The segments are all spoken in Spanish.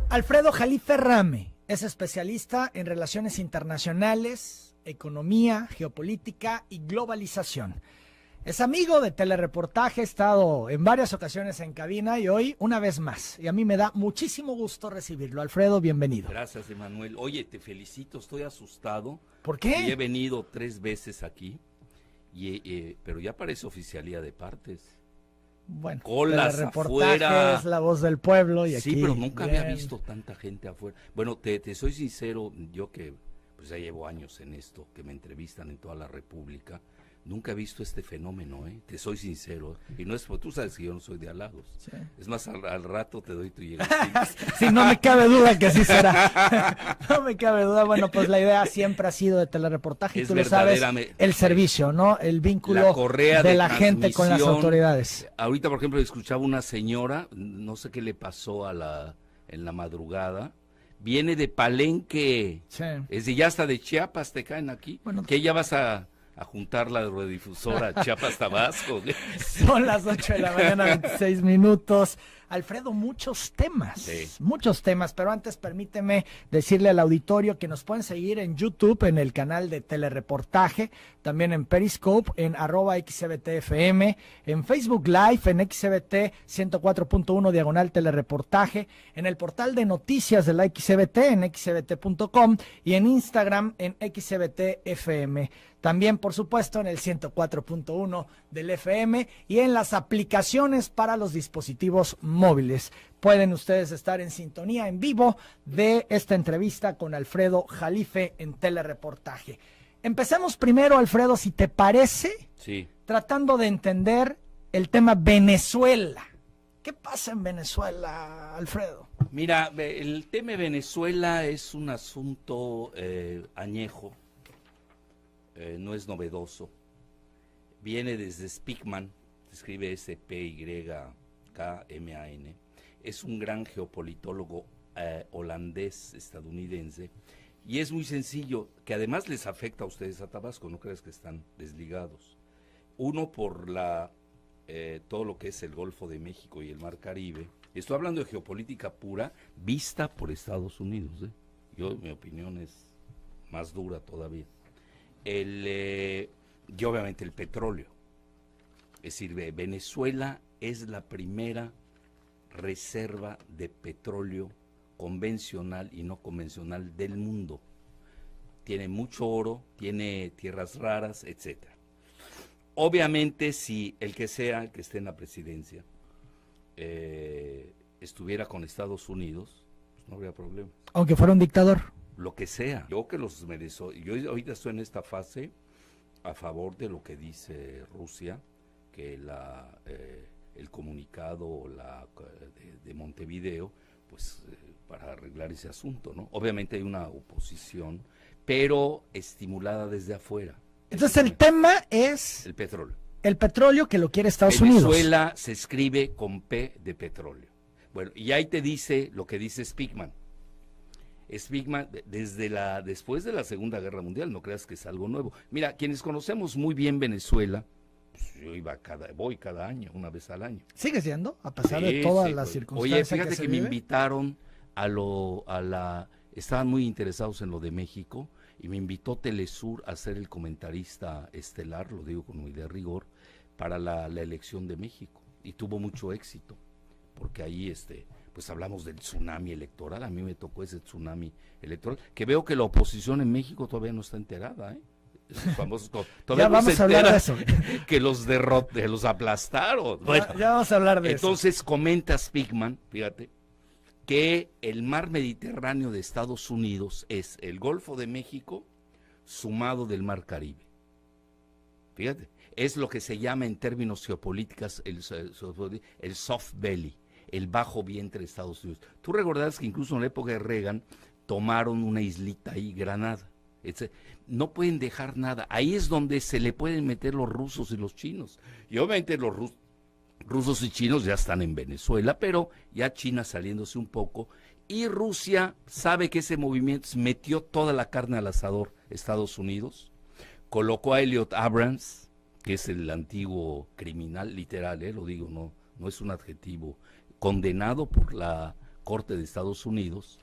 Alfredo Jalife Rame es especialista en relaciones internacionales, economía, geopolítica y globalización. Es amigo de Telereportaje, ha estado en varias ocasiones en cabina y hoy una vez más. Y a mí me da muchísimo gusto recibirlo. Alfredo, bienvenido. Gracias, Emanuel. Oye, te felicito, estoy asustado. ¿Por qué? Y he venido 3 veces aquí, pero ya parece oficialía de partes. Bueno, colas Telereportaje afuera. es la voz del pueblo y Sí, aquí... pero nunca había bien. visto tanta gente afuera. Bueno, te soy sincero, yo que pues ya llevo años en esto, que me entrevistan en toda la República, nunca he visto este fenómeno, ¿eh? Te soy sincero. Y no es porque tú sabes que yo no soy de halagos. Sí. Es más, al rato te doy tu llegada. Sí, no me cabe duda que así será. No me cabe duda. Bueno, pues la idea siempre ha sido de Telereportaje, y Es tú lo sabes, verdaderamente- el servicio, ¿no? El vínculo La correa de de la gente con las transmisión. autoridades. Ahorita, por ejemplo, escuchaba una señora, no sé qué le pasó en la madrugada, viene de Palenque, Sí. es de ya hasta de Chiapas te caen aquí, Bueno, que ya vas a juntar la radiodifusora Chiapas Tabasco. Son las 8 de la mañana, 26 minutos. Alfredo, muchos temas, pero antes permíteme decirle al auditorio que nos pueden seguir en YouTube, en el canal de Telereportaje, también en Periscope, en @XBTFM, en Facebook Live, en XBT 104.1 diagonal Telereportaje, en el portal de noticias de la XBT, en xbt.com y en Instagram, en XBTFM. También, por supuesto, en el 104.1 del FM y en las aplicaciones para los dispositivos móviles. Pueden ustedes estar en sintonía en vivo de esta entrevista con Alfredo Jalife en Telereportaje. Empecemos primero, Alfredo, si te parece, Sí, tratando de entender el tema Venezuela. ¿Qué pasa en Venezuela, Alfredo? mira, el tema de Venezuela es un asunto añejo, no es novedoso, viene desde Speakman, se escribe S-P-Y-K-M-A-N, es un gran geopolitólogo holandés, estadounidense, y es muy sencillo, que además les afecta a ustedes a Tabasco, no creas que están desligados. Uno por todo lo que es el Golfo de México y el Mar Caribe. Estoy hablando de geopolítica pura, vista por Estados Unidos, ¿eh? Mi opinión es más dura todavía. Y obviamente el petróleo. Es decir, Venezuela es la primera reserva de petróleo convencional y no convencional del mundo. Tiene mucho oro, tiene tierras raras, etcétera. Obviamente, si el que sea, que esté en la presidencia, estuviera con Estados Unidos, pues no habría problema. Aunque fuera un dictador. Lo que sea. Yo ahorita estoy en esta fase a favor de lo que dice Rusia, que el comunicado de Montevideo, pues para arreglar ese asunto, ¿no? Obviamente hay una oposición, pero estimulada desde afuera. Entonces el tema es El petróleo. el petróleo que lo quiere Estados Unidos. Venezuela se escribe con P de petróleo. Bueno, y ahí te dice lo que dice Speakman. Speakman, después de la Segunda Guerra Mundial, no creas que es algo nuevo. Mira, quienes conocemos muy bien Venezuela, pues yo voy cada año, una vez al año. ¿Sigues yendo? A pesar de Sí, todas sí, las pues. circunstancias Oye, fíjate se que me vive. invitaron estaban muy interesados en lo de México, y me invitó Telesur a ser el comentarista estelar, lo digo con muy de rigor, para la elección de México, y tuvo mucho éxito, porque ahí pues hablamos del tsunami electoral. A mí me tocó ese tsunami electoral, que veo que la oposición en México todavía no está enterada, ¿eh? Esos famosos, todavía Ya no vamos se a hablar de enteran eso. que los aplastaron. Bueno, Ya vamos a hablar de entonces comenta Speakman, fíjate, que el mar Mediterráneo de Estados Unidos es el Golfo de México sumado del mar Caribe. Fíjate, es lo que se llama en términos geopolíticos el soft belly, el bajo vientre de Estados Unidos. Tú recordarás que incluso en la época de Reagan tomaron una islita ahí, Granada. No pueden dejar nada. Ahí es donde se le pueden meter los rusos y los chinos. Y obviamente los rusos y chinos ya están en Venezuela, pero ya China saliéndose un poco. Y Rusia sabe que ese movimiento metió toda la carne al asador. Estados Unidos colocó a Elliot Abrams, que es el antiguo criminal, literal, lo digo, no es un adjetivo, condenado por la Corte de Estados Unidos,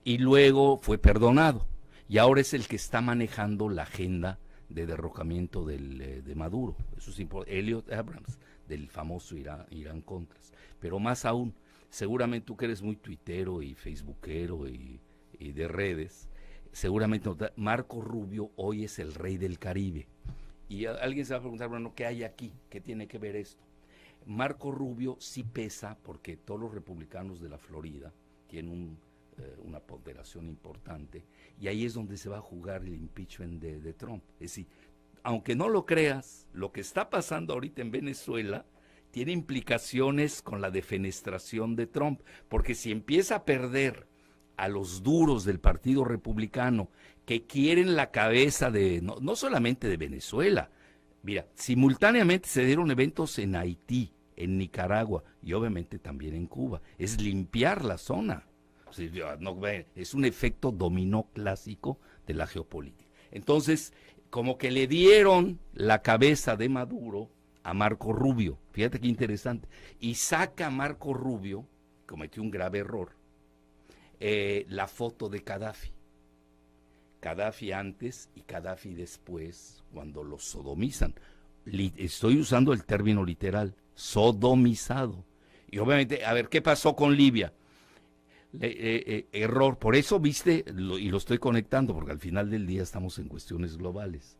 y luego fue perdonado. Y ahora es el que está manejando la agenda de derrocamiento de Maduro. Eso es importante. Elliot Abrams, del famoso Irán-Contras. Pero más aún, seguramente tú que eres muy tuitero y facebookero y de redes, seguramente Marco Rubio hoy es el rey del Caribe. Y alguien se va a preguntar, bueno, ¿qué hay aquí? ¿Qué tiene que ver esto? Marco Rubio sí pesa porque todos los republicanos de la Florida tienen una ponderación importante, y ahí es donde se va a jugar el impeachment de Trump. Es decir, aunque no lo creas, lo que está pasando ahorita en Venezuela tiene implicaciones con la defenestración de Trump, porque si empieza a perder a los duros del Partido Republicano que quieren la cabeza de, no solamente de Venezuela, mira, simultáneamente se dieron eventos en Haití, en Nicaragua y obviamente también en Cuba. Es limpiar la zona. O sea, es un efecto dominó clásico de la geopolítica. Entonces, como que le dieron la cabeza de Maduro a Marco Rubio. Fíjate qué interesante. Y saca a Marco Rubio, cometió un grave error, la foto de Gaddafi. Gaddafi antes y Gaddafi después, cuando lo sodomizan. Estoy usando el término literal, sodomizado. Y obviamente, a ver, ¿qué pasó con Libia? Error, por eso viste, y lo estoy conectando, porque al final del día estamos en cuestiones globales.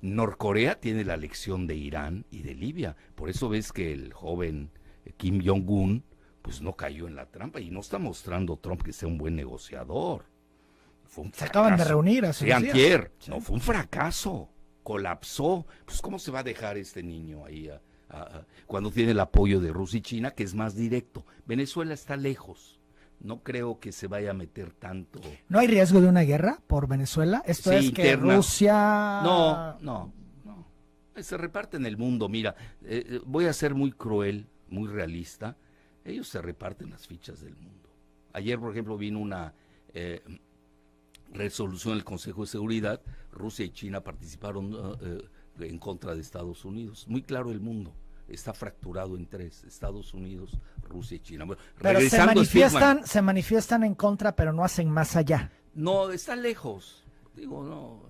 Norcorea tiene la lección de Irán y de Libia, por eso ves que el joven Kim Jong-un, pues no cayó en la trampa, y no está mostrando Trump que sea un buen negociador. Fue un fracaso. Se acaban de reunir hace unos días. Antier, sí. No, fue un fracaso, colapsó. Pues ¿cómo se va a dejar este niño ahí cuando tiene el apoyo de Rusia y China, que es más directo? Venezuela está lejos. No creo que se vaya a meter tanto. ¿No hay riesgo de una guerra por Venezuela? Esto sí, es interna. Que Rusia... No. Se reparte en el mundo. Mira, voy a ser muy cruel, muy realista. Ellos se reparten las fichas del mundo. Ayer, por ejemplo, vino una resolución del Consejo de Seguridad. Rusia y China participaron en contra de Estados Unidos. Muy claro el mundo. Está fracturado en tres: Estados Unidos, Rusia y China. Bueno, pero se manifiestan en contra, pero no hacen más allá. No, está lejos. Digo, no.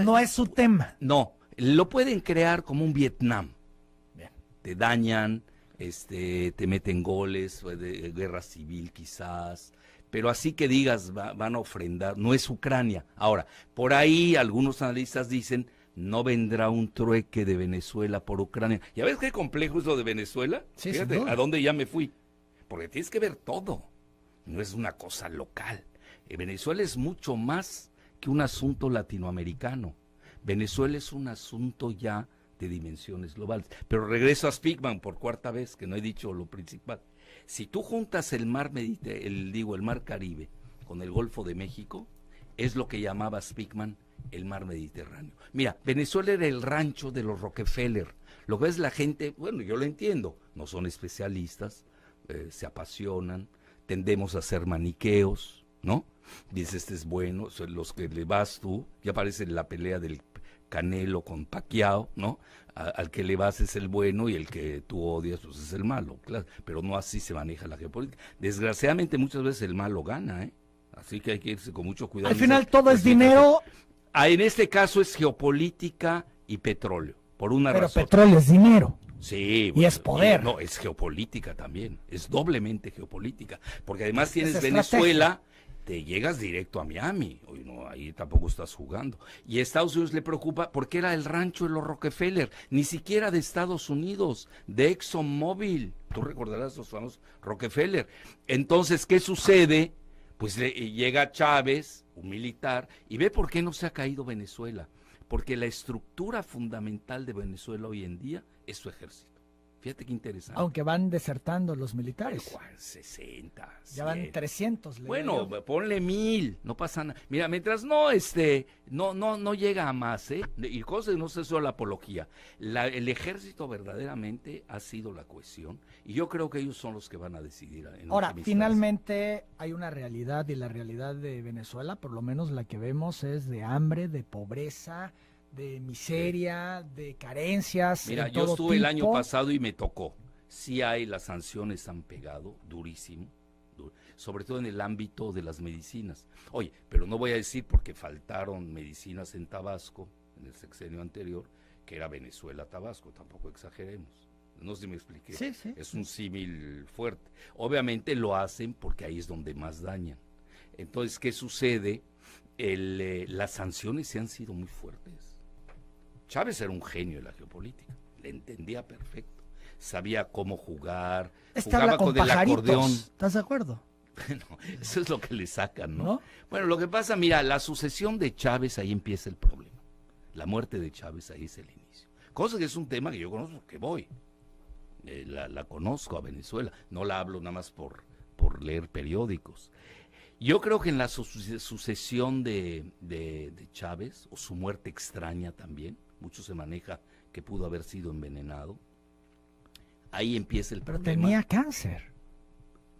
No es su tema. No, lo pueden crear como un Vietnam. Bien. Te dañan, te meten goles, de guerra civil quizás, pero así que digas, van a ofrendar, no es Ucrania. Ahora, por ahí algunos analistas dicen, no vendrá un trueque de Venezuela por Ucrania. ¿Ya ves qué complejo es lo de Venezuela? Sí, fíjate a dónde ya me fui. Porque tienes que ver todo. No es una cosa local. Venezuela es mucho más que un asunto latinoamericano. Venezuela es un asunto ya de dimensiones globales. Pero regreso a Speakman por cuarta vez, que no he dicho lo principal. Si tú juntas el mar Caribe con el Golfo de México, es lo que llamaba Speakman el mar Mediterráneo. Mira, Venezuela era el rancho de los Rockefeller. Lo que es la gente, bueno, yo lo entiendo, no son especialistas, se apasionan, tendemos a ser maniqueos, ¿no? Dices, este es bueno, son los que le vas tú, ya aparece la pelea del Canelo con Pacquiao, ¿no? Al que le vas es el bueno y el que tú odias pues es el malo, claro, pero no así se maneja la geopolítica. Desgraciadamente muchas veces el malo gana, ¿eh? Así que hay que irse con mucho cuidado. Al final todo es dinero. En este caso es geopolítica y petróleo, por una razón. Pero petróleo es dinero. Sí. Y es poder. No, es geopolítica también, es doblemente geopolítica, porque además tienes Venezuela, te llegas directo a Miami, ahí tampoco estás jugando. Y a Estados Unidos le preocupa porque era el rancho de los Rockefeller, ni siquiera de Estados Unidos, de ExxonMobil. Tú recordarás los famosos Rockefeller. Entonces, ¿qué sucede? Pues llega Chávez, un militar, y ve por qué no se ha caído Venezuela. Porque la estructura fundamental de Venezuela hoy en día es su ejército. Fíjate qué interesante. Aunque van desertando los militares. 60, 100. Ya van 300. Bueno, ponle 1000, no pasa nada. Mira, mientras no llega a más, y cosas no sé solo la apología. El ejército verdaderamente ha sido la cohesión, y yo creo que ellos son los que van a decidir. Ahora, finalmente hay una realidad, y la realidad de Venezuela, por lo menos la que vemos, es de hambre, de pobreza, de miseria, de carencias. Mira, yo estuve el año pasado y me tocó. Sí las sanciones han pegado durísimo. sobre todo en el ámbito de las medicinas. Oye, pero no voy a decir porque faltaron medicinas en Tabasco, en el sexenio anterior, que era Venezuela-Tabasco, tampoco exageremos. No sé si me expliqué. Sí, sí. Es un símil fuerte. Obviamente lo hacen porque ahí es donde más dañan. Entonces, ¿qué sucede? Las sanciones se han sido muy fuertes. Chávez era un genio de la geopolítica, le entendía perfecto, sabía cómo jugar, jugaba con el acordeón. ¿Estás de acuerdo? Bueno, eso es lo que le sacan, ¿no? Bueno, lo que pasa, mira, la sucesión de Chávez, ahí empieza el problema. La muerte de Chávez, ahí es el inicio. Cosa que es un tema que yo conozco, que voy. La conozco a Venezuela, no la hablo nada más por leer periódicos. Yo creo que en la sucesión de Chávez, o su muerte extraña también, mucho se maneja que pudo haber sido envenenado, ahí empieza el problema. Pero tenía cáncer.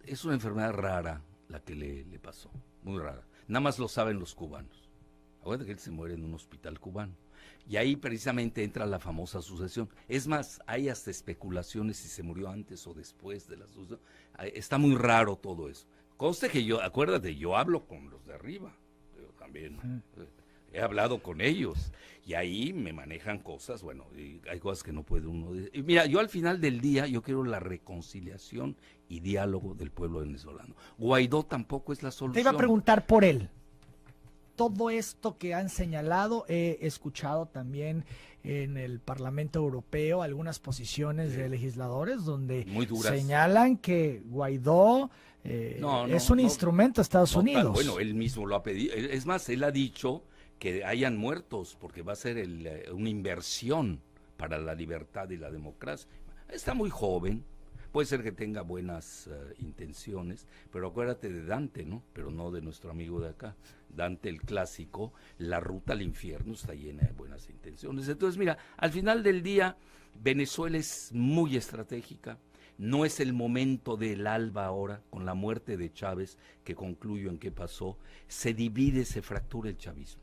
Es una enfermedad rara la que le pasó, muy rara. Nada más lo saben los cubanos. Acuérdate que él se muere en un hospital cubano. Y ahí precisamente entra la famosa sucesión. Es más, hay hasta especulaciones si se murió antes o después de la sucesión. Está muy raro todo eso. Conste que yo, acuérdate, yo hablo con los de arriba. Yo también he hablado con ellos. Y ahí me manejan cosas, bueno, y hay cosas que no puede uno decir. Y mira, yo al final del día, yo quiero la reconciliación y diálogo del pueblo venezolano. Guaidó tampoco es la solución. Te iba a preguntar por él. Todo esto que han señalado, he escuchado también en el Parlamento Europeo algunas posiciones de legisladores donde señalan que Guaidó es un instrumento de Estados Unidos. Bueno, él mismo lo ha pedido. Es más, él ha dicho que hayan muertos porque va a ser una inversión para la libertad y la democracia. Está muy joven. Puede ser que tenga buenas intenciones, pero acuérdate de Dante, ¿no? Pero no de nuestro amigo de acá. Dante, el clásico, la ruta al infierno está llena de buenas intenciones. Entonces, mira, al final del día, Venezuela es muy estratégica. No es el momento del alba ahora, con la muerte de Chávez, que concluyo en qué pasó. Se divide, se fractura el chavismo,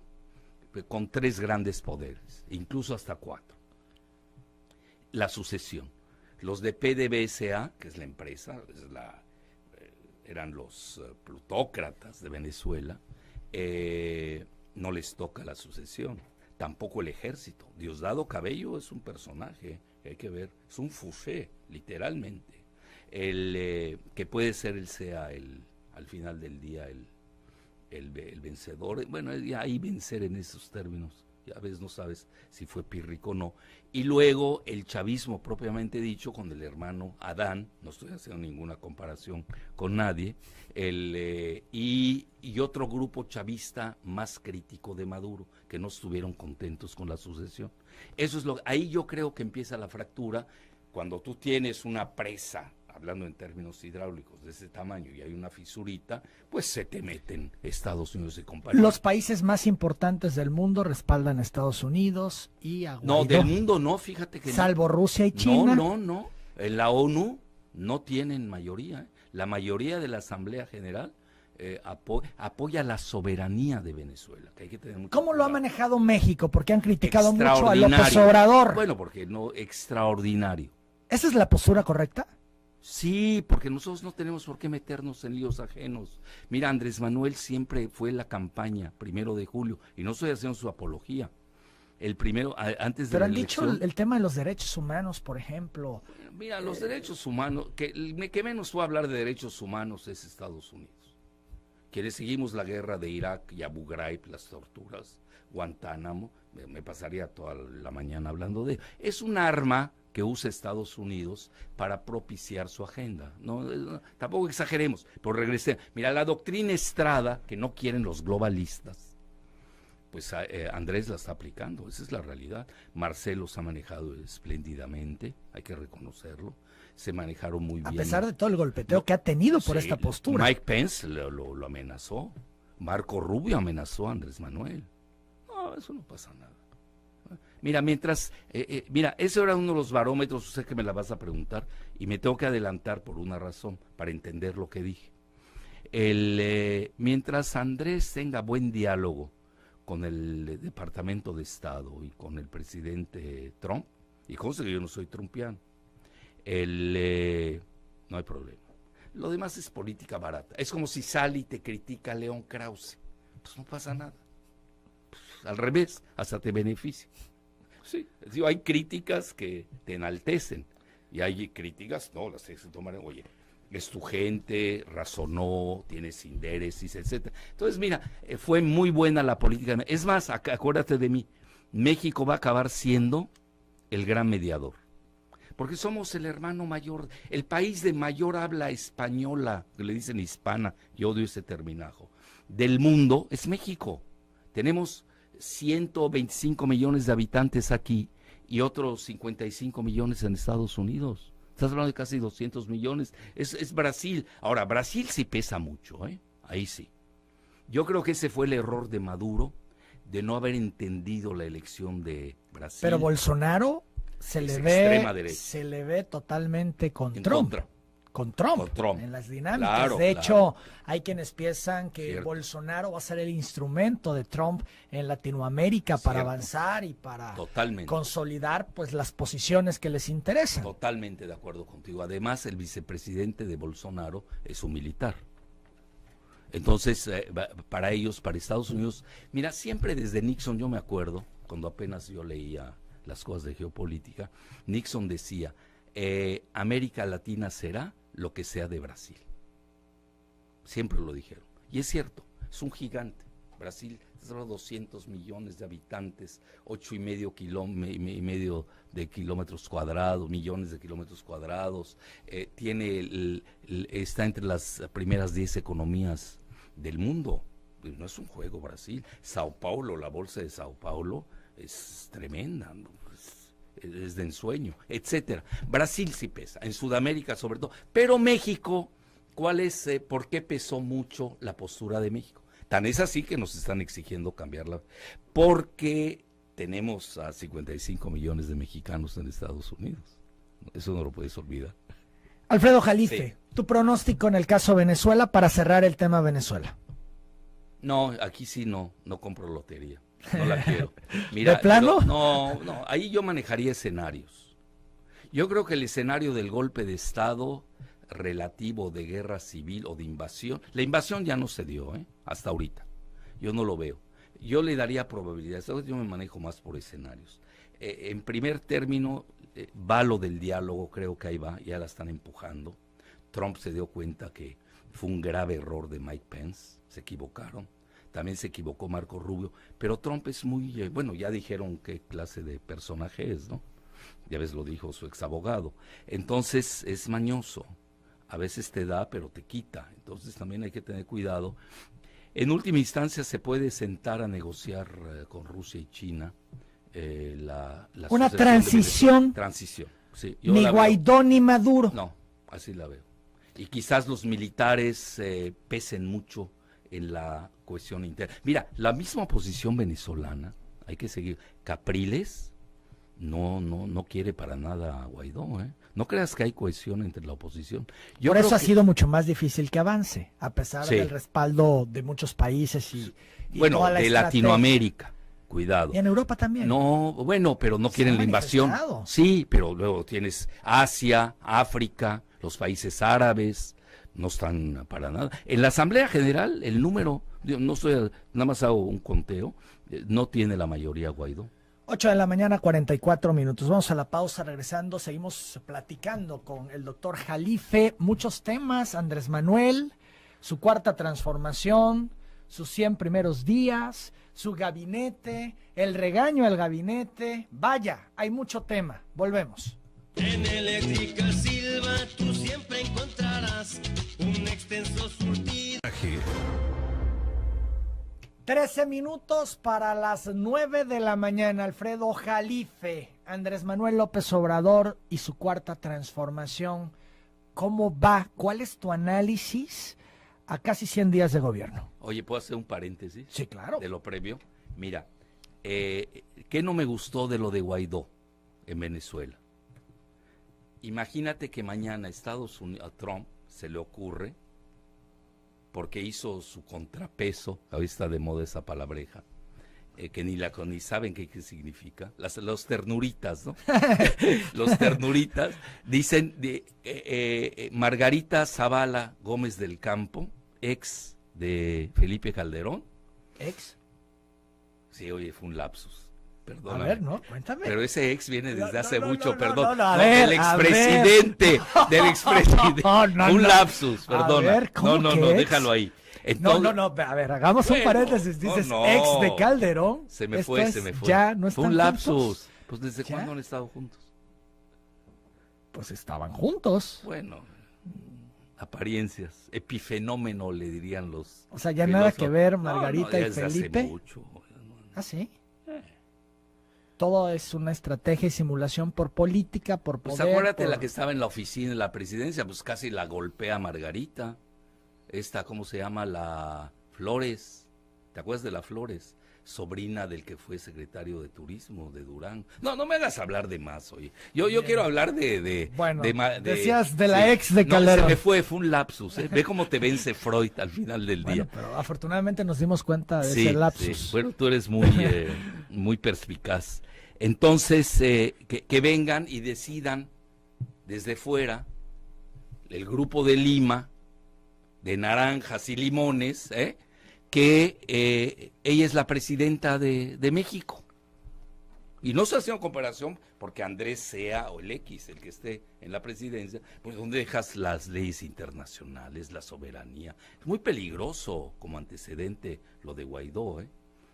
con 3 grandes poderes, incluso hasta 4. La sucesión. Los de PDVSA, que es la empresa, eran los plutócratas de Venezuela, no les toca la sucesión. Tampoco el ejército. Diosdado Cabello es un personaje que hay que ver, es un fouché, literalmente. Que puede ser al final del día el vencedor. Bueno, ahí vencer en esos términos. A veces no sabes si fue Pírrico o no. Y luego el chavismo propiamente dicho, con el hermano Adán, no estoy haciendo ninguna comparación con nadie, y otro grupo chavista más crítico de Maduro, que no estuvieron contentos con la sucesión. Eso es ahí yo creo que empieza la fractura, cuando tú tienes una presa, hablando en términos hidráulicos, de ese tamaño y hay una fisurita, pues se te meten Estados Unidos y compañía. Los países más importantes del mundo respaldan a Estados Unidos y a Guaidó. No, del mundo no, fíjate que salvo Rusia y China. No. En la ONU no tienen mayoría. La mayoría de la Asamblea General apoya la soberanía de Venezuela. Que hay que tener mucho ¿Cómo cuidado. lo ha manejado México? Porque han criticado mucho a López Obrador. Bueno, porque no, extraordinario. ¿Esa es la postura correcta? Sí, porque nosotros no tenemos por qué meternos en líos ajenos. Mira, Andrés Manuel siempre fue la campaña, 1 de julio, y no estoy haciendo su apología. El primero, antes de Pero la han elección, dicho el tema de los derechos humanos, por ejemplo. Mira, los derechos humanos, que menos fue hablar de derechos humanos es Estados Unidos. Quienes seguimos la guerra de Irak y Abu Ghraib, las torturas, Guantánamo, me pasaría toda la mañana hablando de ello. Es un arma que usa Estados Unidos para propiciar su agenda. No, tampoco exageremos, pero regresemos. Mira, la doctrina Estrada, que no quieren los globalistas, pues Andrés la está aplicando, esa es la realidad. Marcelo se ha manejado espléndidamente, hay que reconocerlo, se manejaron muy bien. A pesar de todo el golpeteo que ha tenido por esta postura. Mike Pence lo amenazó, Marco Rubio amenazó a Andrés Manuel. No, eso no pasa nada. Mira, ese era uno de los barómetros, sé que me la vas a preguntar, y me tengo que adelantar por una razón, para entender lo que dije. Mientras Andrés tenga buen diálogo con el Departamento de Estado y con el presidente Trump, y conste que yo no soy trumpiano, no hay problema. Lo demás es política barata. Es como si sale y te critica León Krause. Pues no pasa nada. Pues, al revés, hasta te beneficia. Sí, digo, hay críticas que te enaltecen y hay críticas, no, las tienes que tomar, oye, es tu gente, razonó, tienes intereses, etcétera. Entonces, mira, fue muy buena la política. Es más, acuérdate de mí, México va a acabar siendo el gran mediador. Porque somos el hermano mayor, el país de mayor habla española, que le dicen hispana, yo odio ese terminajo, del mundo, es México. Tenemos 125 millones de habitantes aquí y otros 55 millones en Estados Unidos. Estás hablando de casi 200 millones. Es Brasil. Ahora, Brasil sí pesa mucho, ¿eh? Ahí sí. Yo creo que ese fue el error de Maduro, de no haber entendido la elección de Brasil. Pero Bolsonaro se le ve totalmente con Trump. Con Trump en las dinámicas. Claro, de hecho, hay quienes piensan que Cierto. Bolsonaro va a ser el instrumento de Trump en Latinoamérica para avanzar y para consolidar pues las posiciones que les interesan. Totalmente de acuerdo contigo. Además, el vicepresidente de Bolsonaro es un militar. Entonces, para ellos, para Estados Unidos, mira, siempre desde Nixon, yo me acuerdo, cuando apenas yo leía las cosas de geopolítica, Nixon decía, América Latina será lo que sea de Brasil. Siempre lo dijeron. Y es cierto, es un gigante. Brasil es 200 millones de habitantes, 8,5 de kilómetros cuadrados, millones de kilómetros cuadrados, está entre las primeras 10 economías del mundo. No es un juego Brasil. Sao Paulo, la bolsa de Sao Paulo es tremenda, ¿no? Es de ensueño, etcétera. Brasil sí pesa, en Sudamérica sobre todo, pero México, ¿por qué pesó mucho la postura de México? Tan es así que nos están exigiendo cambiarla, porque tenemos a 55 millones de mexicanos en Estados Unidos. Eso no lo puedes olvidar. Alfredo Jalife, tu pronóstico en el caso Venezuela para cerrar el tema Venezuela. No, aquí sí no compro lotería. No la quiero. Mira, ¿de plano? No, ahí yo manejaría escenarios. Yo creo que el escenario del golpe de Estado relativo de guerra civil o de invasión, la invasión ya no se dio, hasta ahorita. Yo no lo veo. Yo le daría probabilidades. Yo me manejo más por escenarios. En primer término, va lo del diálogo, creo que ahí va, ya la están empujando. Trump se dio cuenta que fue un grave error de Mike Pence, se equivocaron. También se equivocó Marco Rubio, pero Trump es muy, bueno, ya dijeron qué clase de personaje es, ¿no? Ya ves, lo dijo su exabogado. Entonces, es mañoso. A veces te da, pero te quita. Entonces, también hay que tener cuidado. En última instancia, se puede sentar a negociar con Rusia y China la una transición. Transición, sí. Ni Guaidó ni Maduro. No, así la veo. Y quizás los militares pesen mucho en la cohesión interna. Mira, la misma oposición venezolana, hay que seguir. Capriles no quiere para nada a Guaidó, ¿eh? No creas que hay cohesión entre la oposición. Por eso ha sido mucho más difícil que avance, a pesar del respaldo de muchos países y bueno, toda la de Latinoamérica. Cuidado. Y en Europa también. No, bueno, pero no quieren la invasión. Sí, pero luego tienes Asia, África, los países árabes. No están para nada. En la Asamblea General, el número, nada más hago un conteo, no tiene la mayoría Guaidó. 8:44 a.m. Vamos a la pausa, regresando, seguimos platicando con el doctor Jalife. Muchos temas, Andrés Manuel, su cuarta transformación, sus 100 primeros días, su gabinete, el regaño al gabinete. Vaya, hay mucho tema. Volvemos. En Eléctrica Silva tú siempre encontrarás un extenso surtidaje. 13 minutos para las 9 de la mañana. Alfredo Jalife, Andrés Manuel López Obrador y su cuarta transformación. ¿Cómo va? ¿Cuál es tu análisis a casi 100 días de gobierno? Oye, ¿puedo hacer un paréntesis? Sí, claro. De lo previo. Mira, ¿qué no me gustó de lo de Guaidó en Venezuela? Imagínate que mañana a Trump se le ocurre, porque hizo su contrapeso, ahorita está de moda esa palabreja, que ni saben qué significa, los ternuritas, ¿no? Los ternuritas dicen Margarita Zavala Gómez del Campo, ex de Felipe Calderón. ¿Ex? Sí, oye, fue un lapsus. Perdóname. A ver, ¿no? Cuéntame. Pero ese ex viene desde hace mucho, no, perdón. a ver, del expresidente, del expresidente. Un lapsus, perdona. A ver, ¿cómo no, que ex? déjalo ahí. Entonces, No, a ver, hagamos un paréntesis. Dices ex de Calderón. Se me fue. Ya no están fue un lapsus. juntos. Pues ¿desde ¿Ya? cuándo han estado juntos? Pues estaban juntos. Bueno, apariencias, epifenómeno le dirían los. O sea, ya nada que ver Margarita ya y desde Felipe. Hace mucho. ¿Ah, sí? Todo es una estrategia y simulación por política, por poder. Pues acuérdate por... la que estaba en la oficina de la presidencia, pues casi la golpea Margarita. Esta, ¿cómo se llama? La Flores. ¿Te acuerdas de la Flores? Sobrina del que fue secretario de Turismo de Durán. No me hagas hablar de más, oye. Yo quiero hablar Bueno, de decías de la ex de Calderón. No, se me fue un lapsus, ¿eh? Ve cómo te vence Freud al final del día. Bueno, pero afortunadamente nos dimos cuenta de ese lapsus. Sí. Bueno, tú eres muy perspicaz. Entonces, que vengan y decidan desde fuera, el grupo de Lima, de naranjas y limones, que ella es la presidenta de México. Y no se hace una comparación porque Andrés sea o el X, el que esté en la presidencia, pues donde dejas las leyes internacionales, la soberanía. Es muy peligroso como antecedente lo de Guaidó,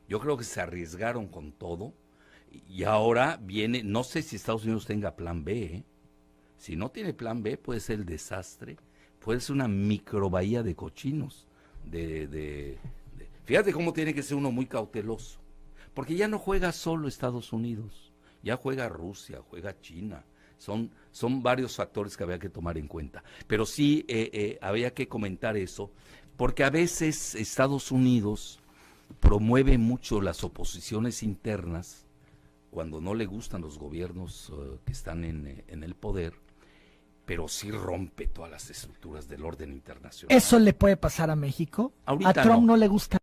Yo creo que se arriesgaron con todo. Y ahora viene, no sé si Estados Unidos tenga plan B, Si no tiene plan B, puede ser el desastre, puede ser una microbahía de cochinos. Fíjate cómo tiene que ser uno muy cauteloso, porque ya no juega solo Estados Unidos, ya juega Rusia, juega China, son varios factores que había que tomar en cuenta. Pero sí había que comentar eso, porque a veces Estados Unidos promueve mucho las oposiciones internas, cuando no le gustan los gobiernos que están en el poder, pero sí rompe todas las estructuras del orden internacional. ¿Eso le puede pasar a México? Ahorita ¿A Trump no no le gusta